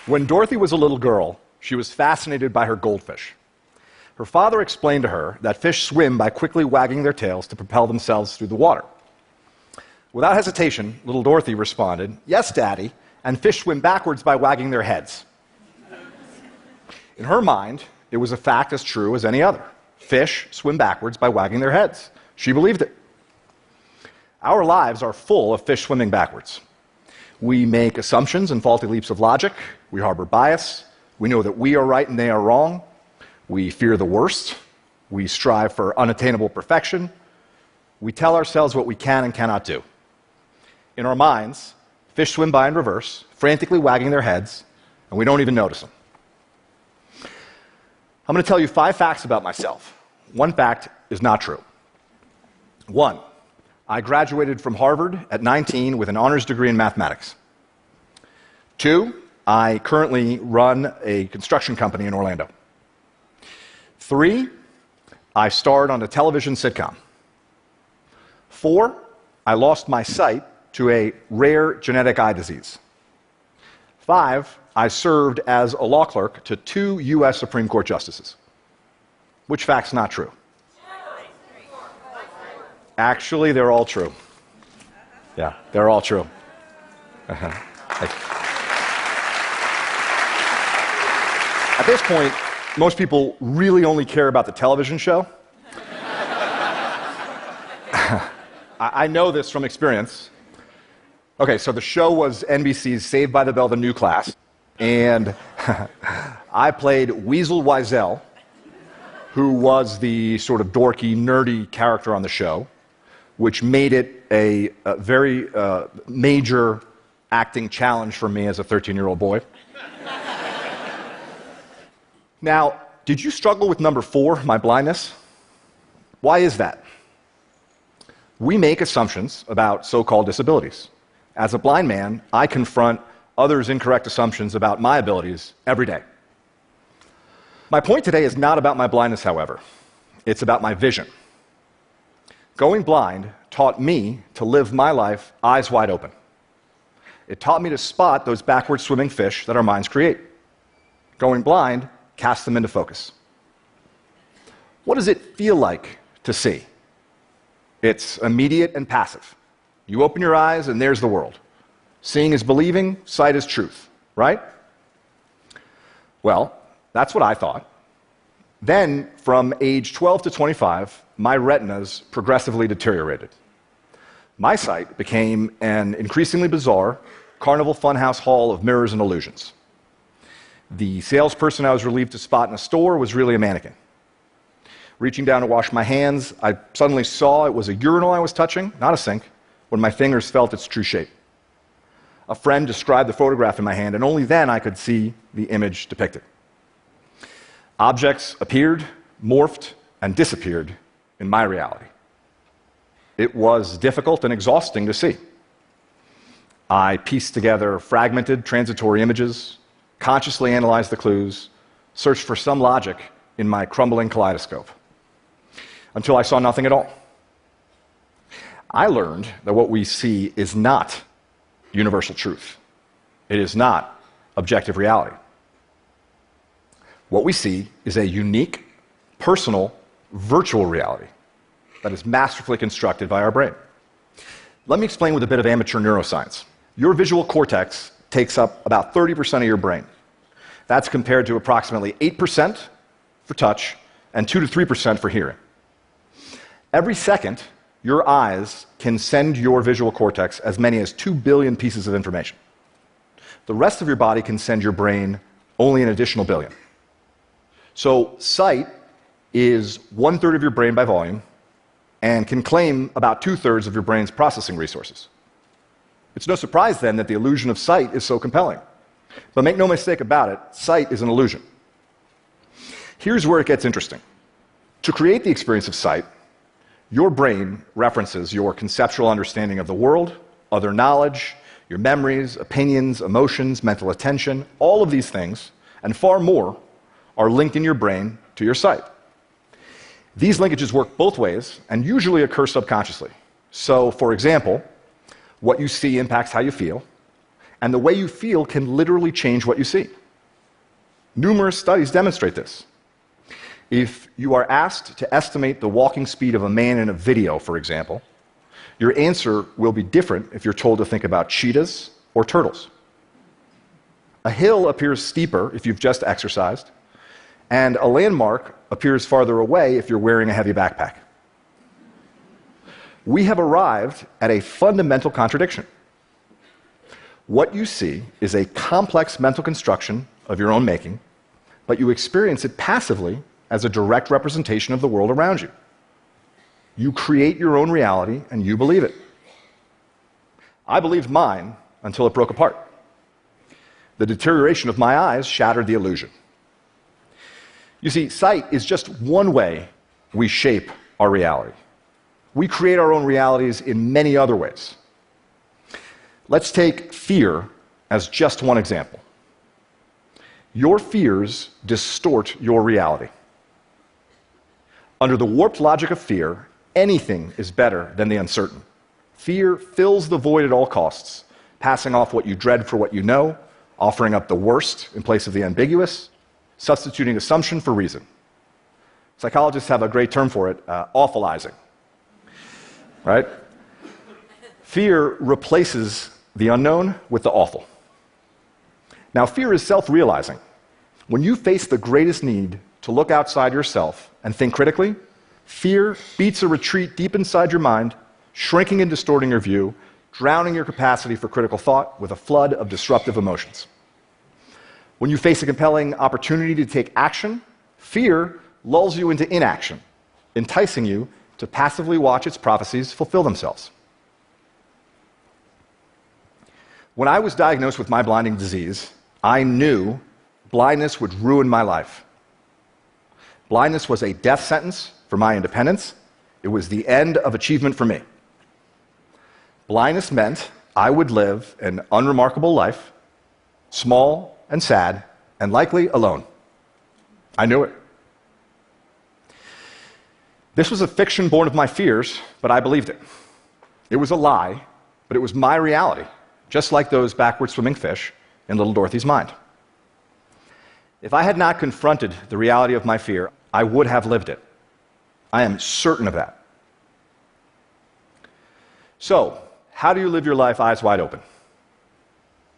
When Dorothy was a little girl, she was fascinated by her goldfish. Her father explained to her that fish swim by quickly wagging their tails to propel themselves through the water. Without hesitation, little Dorothy responded, "Yes, Daddy, and fish swim backwards by wagging their heads." In her mind, it was a fact as true as any other. Fish swim backwards by wagging their heads. She believed it. Our lives are full of fish swimming backwards. We make assumptions and faulty leaps of logic. We harbor bias. We know that we are right and they are wrong. We fear the worst. We strive for unattainable perfection. We tell ourselves what we can and cannot do. In our minds, fish swim by in reverse, frantically wagging their heads, and we don't even notice them. I'm going to tell you 5 facts about myself. One fact is not true. 1, I graduated from Harvard at 19 with an honors degree in mathematics. 2, I currently run a construction company in Orlando. 3, I starred on a television sitcom. 4, I lost my sight to a rare genetic eye disease. 5, I served as a law clerk to 2 U.S. Supreme Court justices. Which fact's not true? Actually, they're all true. Yeah, they're all true. At this point, most people really only care about the television show. I know this from experience. Okay, so the show was NBC's Saved by the Bell, the new class, and I played Weasel Wiesel, who was the sort of dorky, nerdy character on the show, which made it a very major acting challenge for me as a 13-year-old boy. Now, did you struggle with number 4, my blindness? Why is that? We make assumptions about so-called disabilities. As a blind man, I confront others' incorrect assumptions about my abilities every day. My point today is not about my blindness, however. It's about my vision. Going blind taught me to live my life eyes wide open. It taught me to spot those backward swimming fish that our minds create. Going blind casts them into focus. What does it feel like to see? It's immediate and passive. You open your eyes and there's the world. Seeing is believing, sight is truth, right? Well, that's what I thought. Then, from age 12 to 25, my retinas progressively deteriorated. My sight became an increasingly bizarre carnival funhouse hall of mirrors and illusions. The salesperson I was relieved to spot in a store was really a mannequin. Reaching down to wash my hands, I suddenly saw it was a urinal I was touching, not a sink, when my fingers felt its true shape. A friend described the photograph in my hand, and only then I could see the image depicted. Objects appeared, morphed, and disappeared in my reality. It was difficult and exhausting to see. I pieced together fragmented, transitory images, consciously analyzed the clues, searched for some logic in my crumbling kaleidoscope, until I saw nothing at all. I learned that what we see is not universal truth. It is not objective reality. What we see is a unique, personal, virtual reality that is masterfully constructed by our brain. Let me explain with a bit of amateur neuroscience. Your visual cortex takes up about 30% of your brain. That's compared to approximately 8% for touch and 2 to 3% for hearing. Every second, your eyes can send your visual cortex as many as 2 billion pieces of information. The rest of your body can send your brain only an additional billion. So sight is 1/3 of your brain by volume and can claim about 2/3 of your brain's processing resources. It's no surprise then that the illusion of sight is so compelling. But make no mistake about it, sight is an illusion. Here's where it gets interesting. To create the experience of sight, your brain references your conceptual understanding of the world, other knowledge, your memories, opinions, emotions, mental attention. All of these things, and far more, are linked in your brain to your sight. These linkages work both ways and usually occur subconsciously. So, for example, what you see impacts how you feel, And the way you feel can literally change what you see. Numerous studies demonstrate this. If you are asked to estimate the walking speed of a man in a video, for example, your answer will be different if you're told to think about cheetahs or turtles. A hill appears steeper if you've just exercised, and a landmark appears farther away if you're wearing a heavy backpack. We have arrived at a fundamental contradiction. What you see is a complex mental construction of your own making, but you experience it passively as a direct representation of the world around you. You create your own reality and you believe it. I believed mine until it broke apart. The deterioration of my eyes shattered the illusion. You see, sight is just one way we shape our reality. We create our own realities in many other ways. Let's take fear as just one example. Your fears distort your reality. Under the warped logic of fear, anything is better than the uncertain. Fear fills the void at all costs, passing off what you dread for what you know, offering up the worst in place of the ambiguous, substituting assumption for reason. Psychologists have a great term for it, awfulizing. Right? Fear replaces the unknown with the awful. Now, fear is self-realizing. When you face the greatest need to look outside yourself and think critically, fear beats a retreat deep inside your mind, shrinking and distorting your view, drowning your capacity for critical thought with a flood of disruptive emotions. When you face a compelling opportunity to take action, fear lulls you into inaction, enticing you to passively watch its prophecies fulfill themselves. When I was diagnosed with my blinding disease, I knew blindness would ruin my life. Blindness was a death sentence for my independence. It was the end of achievement for me. Blindness meant I would live an unremarkable life, small and sad, and likely alone. I knew it. This was a fiction born of my fears, but I believed it. It was a lie, but it was my reality, just like those backward swimming fish in little Dorothy's mind. If I had not confronted the reality of my fear, I would have lived it. I am certain of that. So, how do you live your life eyes wide open?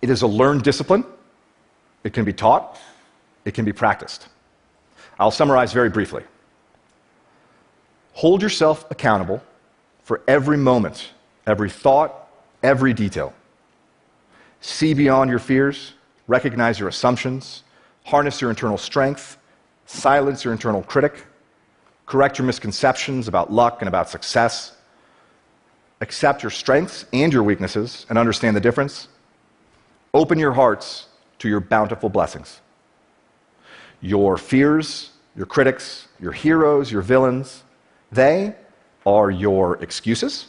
It is a learned discipline. It can be taught. It can be practiced. I'll summarize very briefly. Hold yourself accountable for every moment, every thought, every detail. See beyond your fears, recognize your assumptions, harness your internal strength, silence your internal critic, correct your misconceptions about luck and about success, accept your strengths and your weaknesses and understand the difference. Open your hearts to your bountiful blessings. Your fears, your critics, your heroes, your villains, they are your excuses,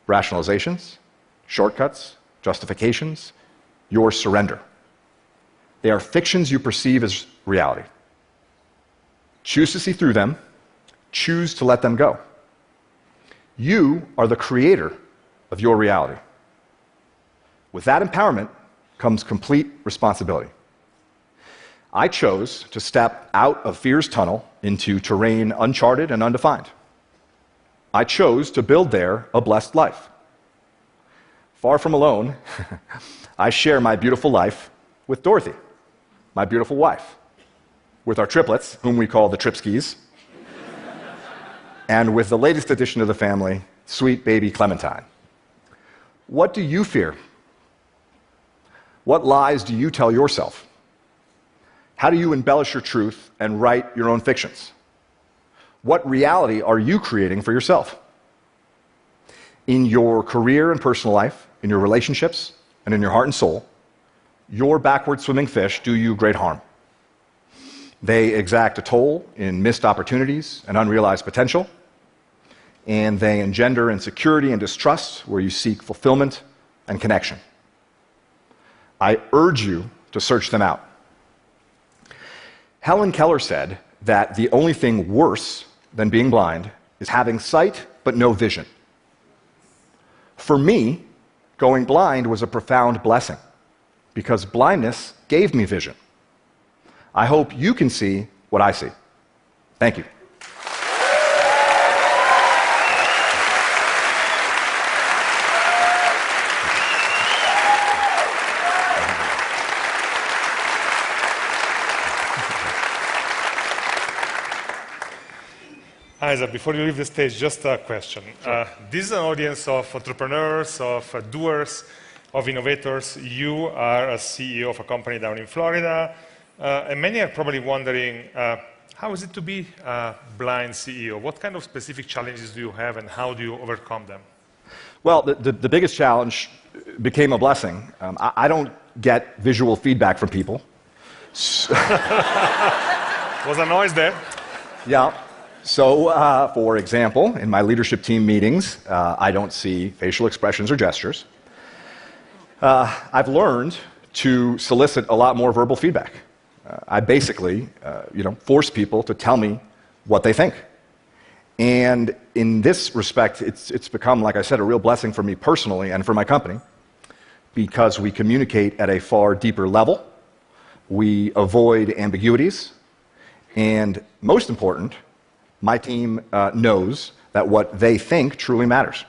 rationalizations, shortcuts, justifications, your surrender. They are fictions you perceive as reality. Choose to see through them. Choose to let them go. You are the creator of your reality. With that empowerment comes complete responsibility. I chose to step out of fear's tunnel into terrain uncharted and undefined. I chose to build there a blessed life. Far from alone, I share my beautiful life with Dorothy, my beautiful wife, with our triplets, whom we call the Tripskis, and with the latest addition to the family, sweet baby Clementine. What do you fear? What lies do you tell yourself? How do you embellish your truth and write your own fictions? What reality are you creating for yourself? In your career and personal life, in your relationships, and in your heart and soul, your backward swimming fish do you great harm. They exact a toll in missed opportunities and unrealized potential, and they engender insecurity and distrust where you seek fulfillment and connection. I urge you to search them out. Helen Keller said that the only thing worse than being blind is having sight but no vision. For me, going blind was a profound blessing. because blindness gave me vision. I hope you can see what I see. Thank you. Isaac, before you leave the stage, just a question. Sure. This is an audience of entrepreneurs, of doers, of innovators. You are a CEO of a company down in Florida, and many are probably wondering, how is it to be a blind CEO? What kind of specific challenges do you have, and how do you overcome them? Well, the biggest challenge became a blessing. I don't get visual feedback from people. Was a noise there? Yeah. So, for example, in my leadership team meetings, I don't see facial expressions or gestures. I've learned to solicit a lot more verbal feedback. I basically, force people to tell me what they think. And in this respect, it's become, like I said, a real blessing for me personally and for my company, because we communicate at a far deeper level, we avoid ambiguities, and most important, my team knows that what they think truly matters.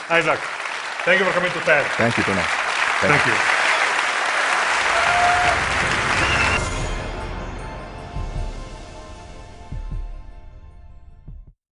Isaac, thank you for coming to TED. Thank you, Bruno. Thank you.